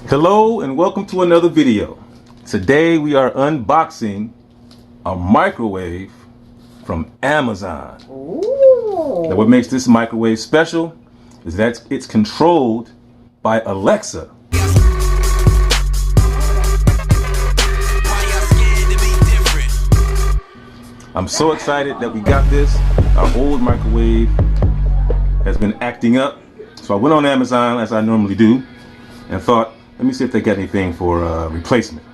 Hello and welcome to another video. Today we are unboxing a microwave from Amazon. Ooh. Now what makes this microwave special is that it's controlled by Alexa. I'm so excited that we got this. Our old microwave has been acting up. So I went on Amazon as I normally do and thought, let me see if they got anything for replacement.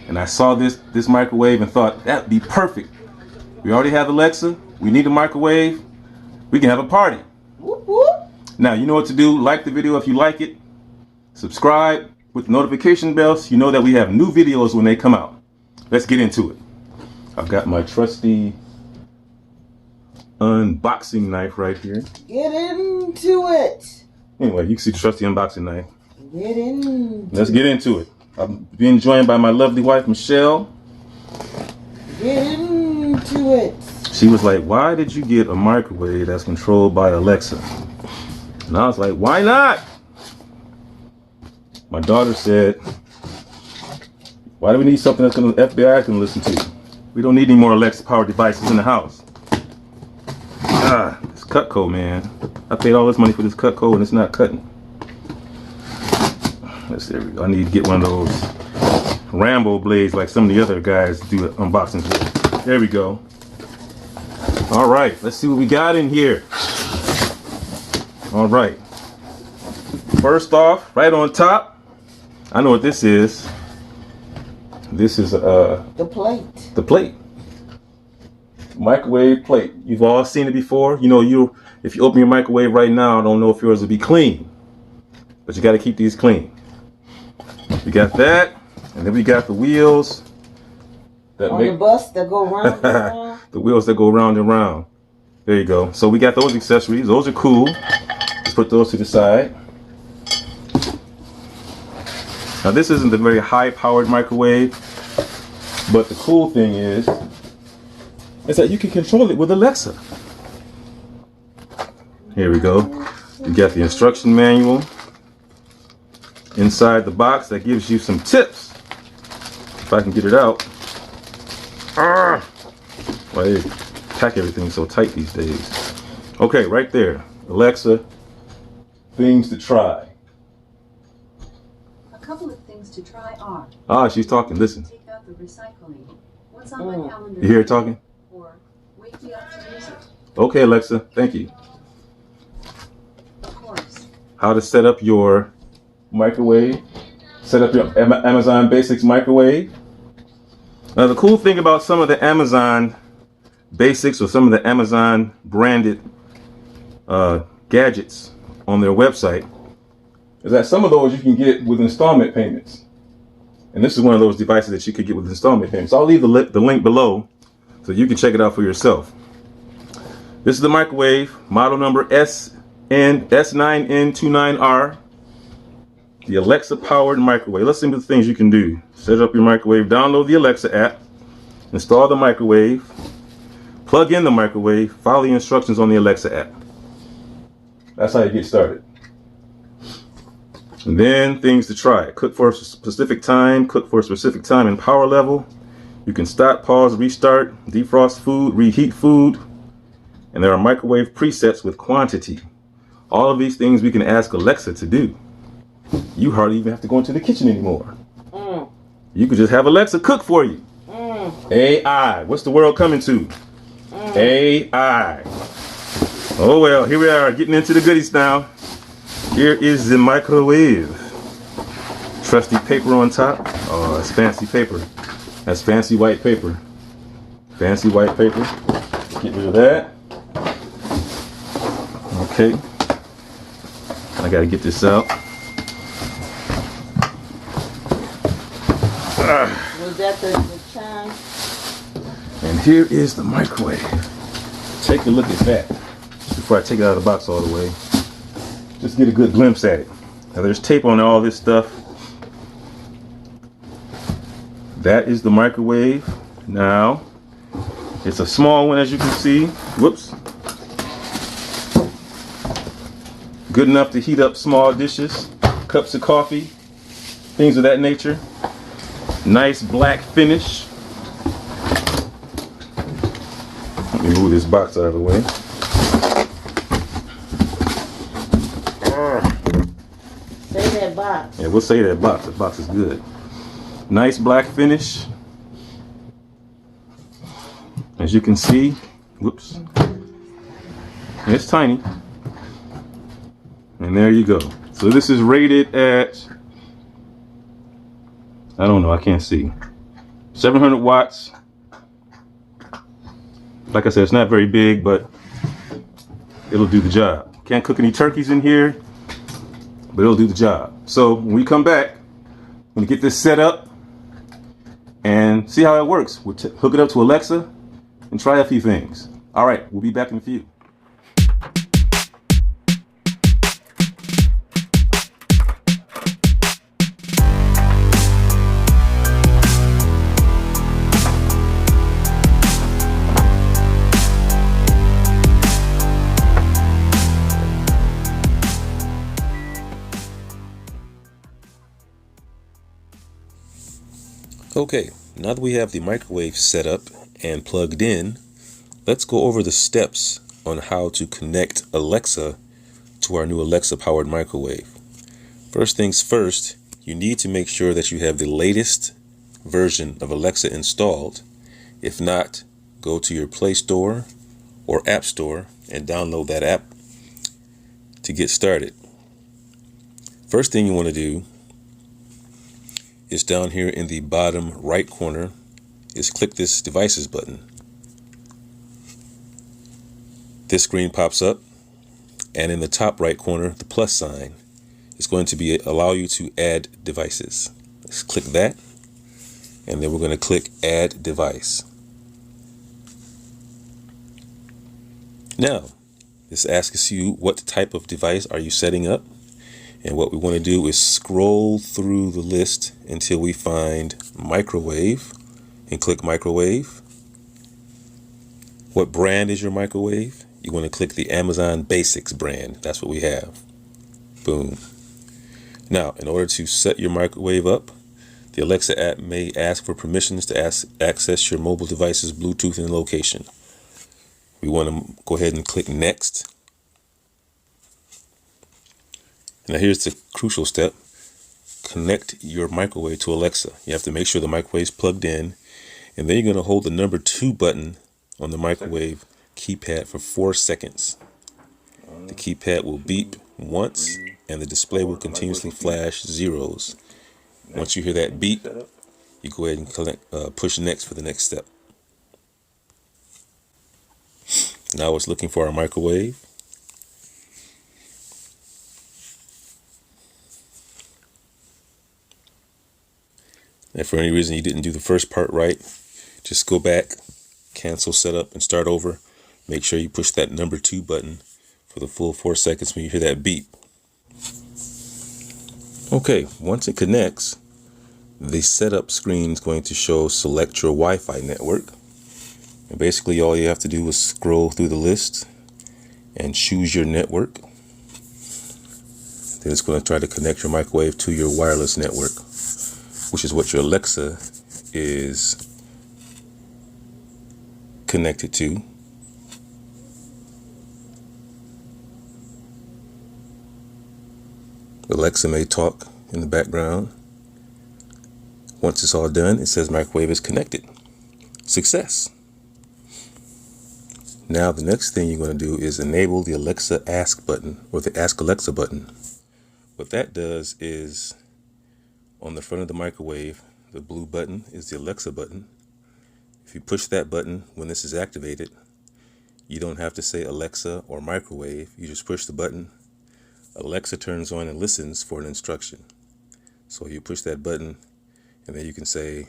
And I saw this microwave and thought that'd be perfect. We already have Alexa. We need a microwave. We can have a party. Whoop, whoop. Now you know what to do. Like the video if you like it. Subscribe with the notification bell so you know that we have new videos when they come out. Let's get into it. I've got my trusty unboxing knife right here. Get into it. Anyway, you can see the trusty unboxing knife. Let's get into it. I'm being joined by my lovely wife, Michelle. Get into it. She was like, why did you get a microwave that's controlled by Alexa? And I was like, why not? My daughter said, why do we need something that's the FBI can listen to? We don't need any more Alexa powered devices in the house. This Cutco, man. I paid all this money for this Cutco and it's not cutting. There we go. I need to get one of those Rambo blades like some of the other guys do unboxings with. There we go. All right, let's see what we got in here. All right. First off, right on top, I know what this is. This is the plate. The plate. Microwave plate. You've all seen it before. You know, if you open your microwave right now, I don't know if yours will be clean, but you got to keep these clean. We got that, and then we got the wheels that on the bus that go round and round. The wheels that go round and round. There you go. So we got those accessories. Those are cool. Let's put those to the side. Now this isn't a very high-powered microwave, but the cool thing is that you can control it with Alexa. Here we go. You got the instruction manual inside the box that gives you some tips. If I can get it out. Why they pack everything so tight these days. Okay, right there. Alexa, things to try. A couple of things to try are. She's talking. Listen. Take out the recycling. What's on my calendar? You hear her talking? Or wake me up to use it. Okay, Alexa. Thank you. Of course. How to set up your microwave. Set up your Amazon Basics microwave. Now the cool thing about some of the Amazon Basics or some of the Amazon branded gadgets on their website is that some of those you can get with installment payments. And this is one of those devices that you could get with installment payments. I'll leave the link below so you can check it out for yourself. This is the microwave, model number S9N29R. The Alexa powered microwave. Let's see the things you can do. Set up your microwave, download the Alexa app, install the microwave, plug in the microwave, follow the instructions on the Alexa app. That's how you get started. And then things to try. Cook for a specific time, and power level. You can stop, pause, restart, defrost food, reheat food. And there are microwave presets with quantity. All of these things we can ask Alexa to do. You hardly even have to go into the kitchen anymore. You could just have Alexa cook for you. AI. What's the world coming to? AI. Oh well, here we are getting into the goodies now. Here is the microwave. Trusty paper on top. Oh, that's fancy paper. That's fancy white paper. Fancy white paper. Get rid of that. Okay. I gotta get this out. Was that the time? And here is the microwave. Take a look at that before I take it out of the box all the way. Just get a good glimpse at it. Now there's tape on all this stuff. That is the microwave. Now it's a small one, as you can see. Whoops. Good enough to heat up small dishes, cups of coffee, things of that nature. Nice black finish. Let me move this box out of the way. Say that box. Yeah, we'll say that box. The box is good. Nice black finish. As you can see, whoops. It's tiny. And there you go. So this is rated at, I don't know, I can't see. 700 watts. Like I said, it's not very big, but it'll do the job. Can't cook any turkeys in here, but it'll do the job. So when we come back, we'll get this set up and see how it works. We'll hook it up to Alexa and try a few things. All right, we'll be back in a few. Okay, now that we have the microwave set up and plugged in, let's go over the steps on how to connect Alexa to our new Alexa powered microwave. First things first, you need to make sure that you have the latest version of Alexa installed. If not, go to your Play Store or App Store and download that app to get started. First thing you want to do is down here in the bottom right corner is click this devices button. This screen pops up, and in the top right corner, the plus sign is going to allow you to add devices. Let's click that, and then we're going to click add device. Now, this asks you what type of device are you setting up. And what we want to do is scroll through the list until we find microwave and click microwave. What brand is your microwave? You want to click the Amazon Basics brand. That's what we have. Boom. Now, in order to set your microwave up, the Alexa app may ask for permissions to access your mobile device's Bluetooth and location. We want to go ahead and click next. Now here's the crucial step. Connect your microwave to Alexa. You have to make sure the microwave is plugged in, and then you're going to hold the number 2 button on the microwave keypad for 4 seconds. The keypad will beep once, and the display will continuously flash zeros. Once you hear that beep, you go ahead and push next for the next step. Now it's looking for our microwave. If for any reason you didn't do the first part right, just go back, cancel setup, and start over. Make sure you push that number 2 button for the full 4 seconds when you hear that beep. Okay, once it connects, the setup screen is going to show select your Wi-Fi network. And basically all you have to do is scroll through the list and choose your network. Then it's going to try to connect your microwave to your wireless network, which is what your Alexa is connected to. Alexa may talk in the background. Once it's all done, it says microwave is connected. Success. Now the next thing you're going to do is enable the Alexa Ask button, or the Ask Alexa button. What that does is, on the front of the microwave, the blue button is the Alexa button. If you push that button when this is activated, you don't have to say Alexa or microwave. You just push the button. Alexa turns on and listens for an instruction. So you push that button, and then you can say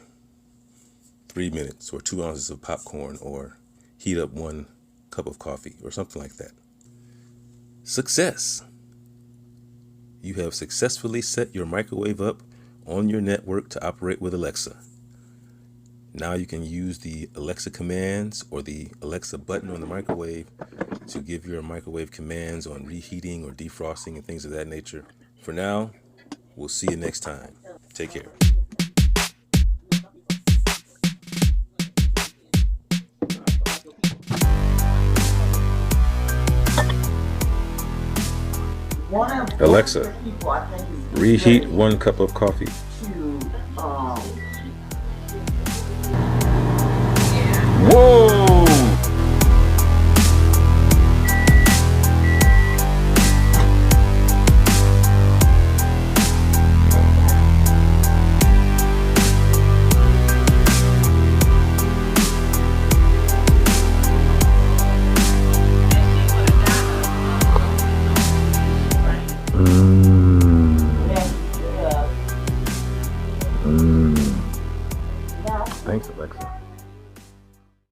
3 minutes, or 2 ounces of popcorn, or heat up 1 cup of coffee, or something like that. Success! You have successfully set your microwave up on your network to operate with Alexa. Now you can use the Alexa commands or the Alexa button on the microwave to give your microwave commands on reheating or defrosting and things of that nature. For now, we'll see you next time. Take care. Alexa, reheat 1 cup of coffee. Whoa!